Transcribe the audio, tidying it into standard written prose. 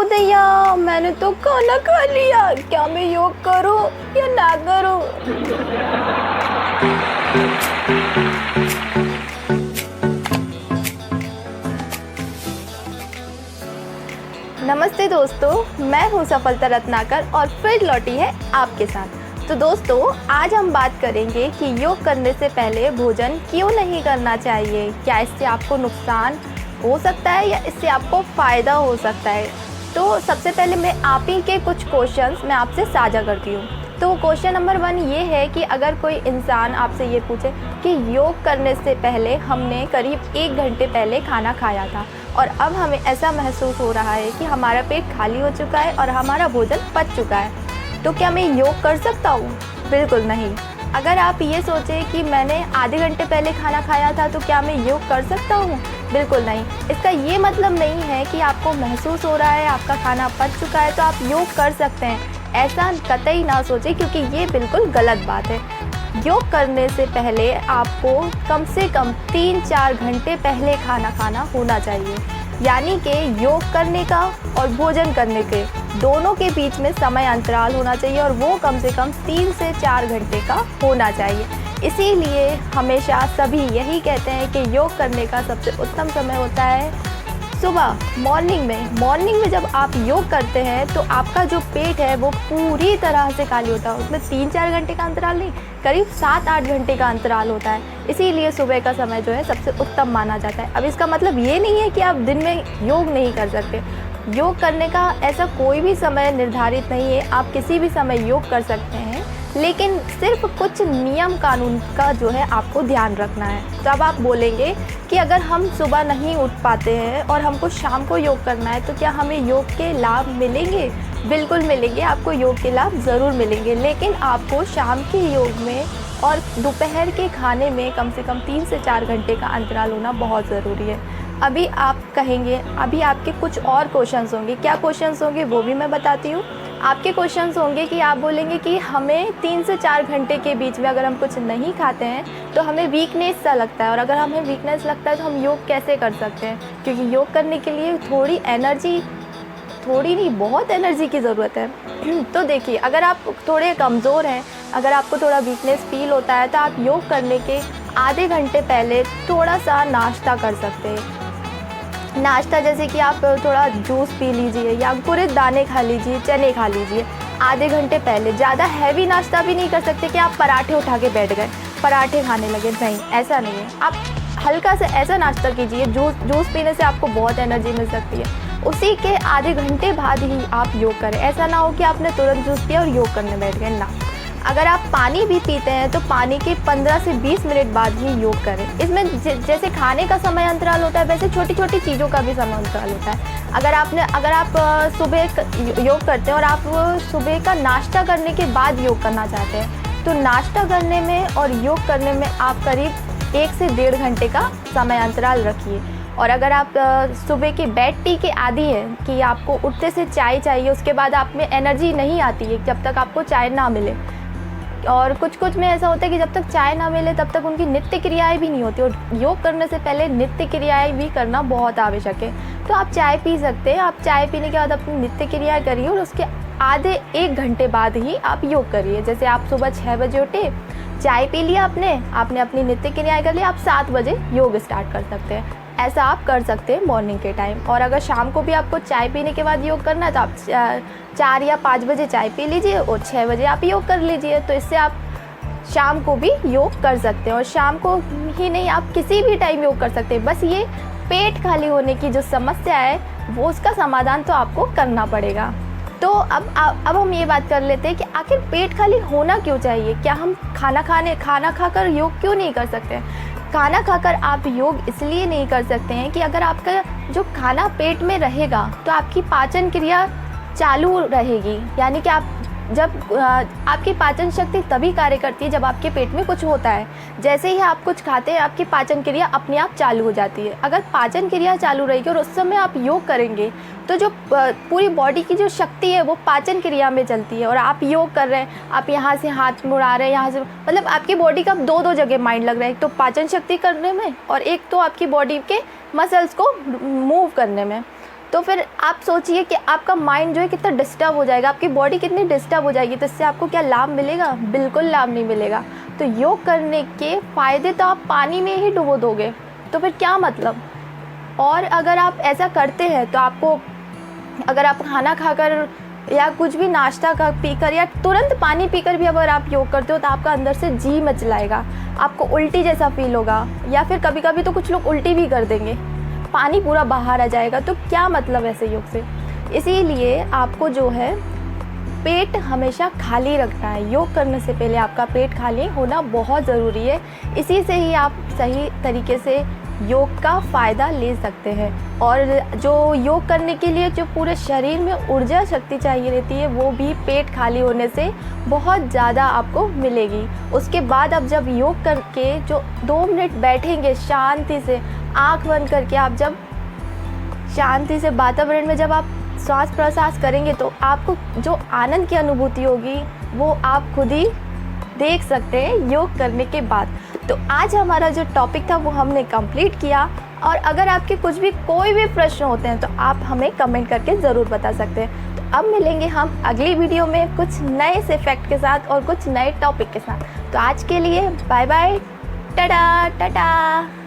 दैया, मैंने तो खाना खा लिया। क्या मैं योग करूं या ना करूं? नमस्ते दोस्तों, मैं हूं सफलता रत्नाकर और फिर लौटी है आपके साथ। तो दोस्तों, आज हम बात करेंगे कि योग करने से पहले भोजन क्यों नहीं करना चाहिए। क्या इससे आपको नुकसान हो सकता है या इससे आपको फ़ायदा हो सकता है। तो सबसे पहले मैं आप ही के कुछ क्वेश्चंस मैं आपसे साझा करती हूँ। तो क्वेश्चन नंबर 1 ये है कि अगर कोई इंसान आपसे ये पूछे कि योग करने से पहले हमने करीब 1 घंटे पहले खाना खाया था और अब हमें ऐसा महसूस हो रहा है कि हमारा पेट खाली हो चुका है और हमारा भोजन पच चुका है, तो क्या मैं योग कर सकता हूँ? बिल्कुल नहीं। अगर आप ये सोचें कि मैंने आधे घंटे पहले खाना खाया था तो क्या मैं योग कर सकता हूँ? बिल्कुल नहीं। इसका ये मतलब नहीं है कि आपको महसूस हो रहा है आपका खाना पच चुका है तो आप योग कर सकते हैं, ऐसा कतई ना सोचें, क्योंकि ये बिल्कुल गलत बात है। योग करने से पहले आपको कम से कम 3-4 घंटे पहले खाना खाना होना चाहिए, यानी कि योग करने का और भोजन करने के दोनों के बीच में समय अंतराल होना चाहिए और वो कम से कम 3 से 4 घंटे का होना चाहिए। इसीलिए हमेशा सभी यही कहते हैं कि योग करने का सबसे उत्तम समय होता है सुबह, मॉर्निंग में जब आप योग करते हैं तो आपका जो पेट है वो पूरी तरह से खाली होता है। उसमें 3-4 घंटे का अंतराल नहीं, करीब 7-8 घंटे का अंतराल होता है। इसीलिए सुबह का समय जो है सबसे उत्तम माना जाता है। अब इसका मतलब ये नहीं है कि आप दिन में योग नहीं कर सकते। योग करने का ऐसा कोई भी समय निर्धारित नहीं है, आप किसी भी समय योग कर सकते हैं, लेकिन सिर्फ कुछ नियम कानून का जो है आपको ध्यान रखना है। तो अब आप बोलेंगे कि अगर हम सुबह नहीं उठ पाते हैं और हमको शाम को योग करना है तो क्या हमें योग के लाभ मिलेंगे? बिल्कुल मिलेंगे, आपको योग के लाभ ज़रूर मिलेंगे, लेकिन आपको शाम के योग में और दोपहर के खाने में कम से कम 3 से 4 घंटे का अंतराल होना बहुत ज़रूरी है। अभी आप कहेंगे, अभी आपके कुछ और क्वेश्चंस होंगे। क्या क्वेश्चंस होंगे वो भी मैं बताती हूँ। आपके क्वेश्चंस होंगे कि आप बोलेंगे कि हमें 3 से 4 घंटे के बीच में अगर हम कुछ नहीं खाते हैं तो हमें वीकनेस सा लगता है, और अगर हमें वीकनेस लगता है तो हम योग कैसे कर सकते हैं? क्योंकि योग करने के लिए थोड़ी नहीं बहुत एनर्जी की ज़रूरत है। तो देखिए, अगर आप थोड़े कमज़ोर हैं, अगर आपको थोड़ा वीकनेस फील होता है तो आप योग करने के आधे घंटे पहले थोड़ा सा नाश्ता कर सकते हैं। नाश्ता जैसे कि आप थोड़ा जूस पी लीजिए या अंकुरित दाने खा लीजिए, चने खा लीजिए आधे घंटे पहले। ज़्यादा हैवी नाश्ता भी नहीं कर सकते कि आप पराठे उठा के बैठ गए, पराठे खाने लगे, नहीं, ऐसा नहीं है। आप हल्का से ऐसा नाश्ता कीजिए, जूस पीने से आपको बहुत एनर्जी मिल सकती है। उसी के आधे घंटे बाद ही आप योग करें। ऐसा ना हो कि आपने तुरंत जूस पिया और योग करने बैठ गए, ना। अगर आप पानी भी पीते हैं तो पानी के 15 से 20 मिनट बाद ही योग करें। इसमें जैसे खाने का समय अंतराल होता है वैसे छोटी छोटी चीज़ों का भी समय अंतराल होता है। अगर आप सुबह योग करते हैं और आप सुबह का नाश्ता करने के बाद योग करना चाहते हैं तो नाश्ता करने में और योग करने में आप करीब 1 से 1.5 घंटे का समय अंतराल रखिए। और अगर आप सुबह की बेड टी के आदी हैं कि आपको उठते से चाय चाहिए, उसके बाद आप में एनर्जी नहीं आती है जब तक आपको चाय ना मिले, और कुछ में ऐसा होता है कि जब तक चाय ना मिले तब तक उनकी नित्य क्रियाएं भी नहीं होती, और योग करने से पहले नित्य क्रियाएं भी करना बहुत आवश्यक है। तो आप चाय पी सकते हैं, आप चाय पीने के बाद अपनी नित्य क्रियाएं करिए और उसके आधे 1 घंटे बाद ही आप योग करिए। जैसे आप सुबह 6 बजे उठे, चाय पी लिया आपने अपनी नित्य क्रियाएं कर ली, आप 7 बजे योग स्टार्ट कर सकते हैं। ऐसा आप कर सकते हैं मॉर्निंग के टाइम। और अगर शाम को भी आपको चाय पीने के बाद योग करना है तो आप 4 या 5 बजे चाय पी लीजिए और 6 बजे आप योग कर लीजिए। तो इससे आप शाम को भी योग कर सकते हैं, और शाम को ही नहीं, आप किसी भी टाइम योग कर सकते हैं। बस ये पेट खाली होने की जो समस्या है वो उसका समाधान तो आपको करना पड़ेगा। तो अब हम ये बात कर लेते हैं कि आखिर पेट खाली होना क्यों चाहिए। क्या हम खाना खाकर योग क्यों नहीं कर सकते? खाना खाकर आप योग इसलिए नहीं कर सकते हैं कि अगर आपका जो खाना पेट में रहेगा तो आपकी पाचन क्रिया चालू रहेगी, यानी कि आपकी पाचन शक्ति तभी कार्य करती है जब आपके पेट में कुछ होता है। जैसे ही आप कुछ खाते हैं आपकी पाचन क्रिया अपने आप चालू हो जाती है। अगर पाचन क्रिया चालू रहेगी और उस समय आप योग करेंगे तो जो पूरी बॉडी की जो शक्ति है वो पाचन क्रिया में चलती है। और आप योग कर रहे हैं, आप यहाँ से हाथ मुड़ा रहे हैं, यहाँ से, मतलब आपकी बॉडी का 2 जगह माइंड लग रहा है, एक तो पाचन शक्ति करने में और एक तो आपकी बॉडी के मसल्स को मूव करने में। तो फिर आप सोचिए कि आपका माइंड जो है कितना डिस्टर्ब हो जाएगा, आपकी बॉडी कितनी डिस्टर्ब हो जाएगी। तो इससे आपको क्या लाभ मिलेगा? बिल्कुल लाभ नहीं मिलेगा। तो योग करने के फ़ायदे तो आप पानी में ही डुबो दोगे, तो फिर क्या मतलब। और अगर आप ऐसा करते हैं तो आपको, अगर आप खाना खाकर या कुछ भी नाश्ता का पीकर या तुरंत पानी पीकर भी अगर आप योग करते हो तो आपका अंदर से जी मचलाएगा, आपको उल्टी जैसा फील होगा, या फिर कभी कभी तो कुछ लोग उल्टी भी कर देंगे, पानी पूरा बाहर आ जाएगा। तो क्या मतलब ऐसे योग से। इसीलिए आपको जो है पेट हमेशा खाली रखना है। योग करने से पहले आपका पेट खाली होना बहुत ज़रूरी है। इसी से ही आप सही तरीके से योग का फ़ायदा ले सकते हैं। और जो योग करने के लिए जो पूरे शरीर में ऊर्जा शक्ति चाहिए रहती है, वो भी पेट खाली होने से बहुत ज़्यादा आपको मिलेगी। उसके बाद आप जब योग करके जो 2 मिनट बैठेंगे शांति से, आँख बंद करके, आप जब शांति से वातावरण में जब आप श्वास प्रश्वास करेंगे तो आपको जो आनंद की अनुभूति होगी वो आप खुद ही देख सकते हैं योग करने के बाद। तो आज हमारा जो टॉपिक था वो हमने कंप्लीट किया। और अगर आपके कुछ भी कोई भी प्रश्न होते हैं तो आप हमें कमेंट करके ज़रूर बता सकते हैं। तो अब मिलेंगे हम अगली वीडियो में कुछ नए से फैक्ट के साथ और कुछ नए टॉपिक के साथ। तो आज के लिए बाय बाय, टाटा टाटा।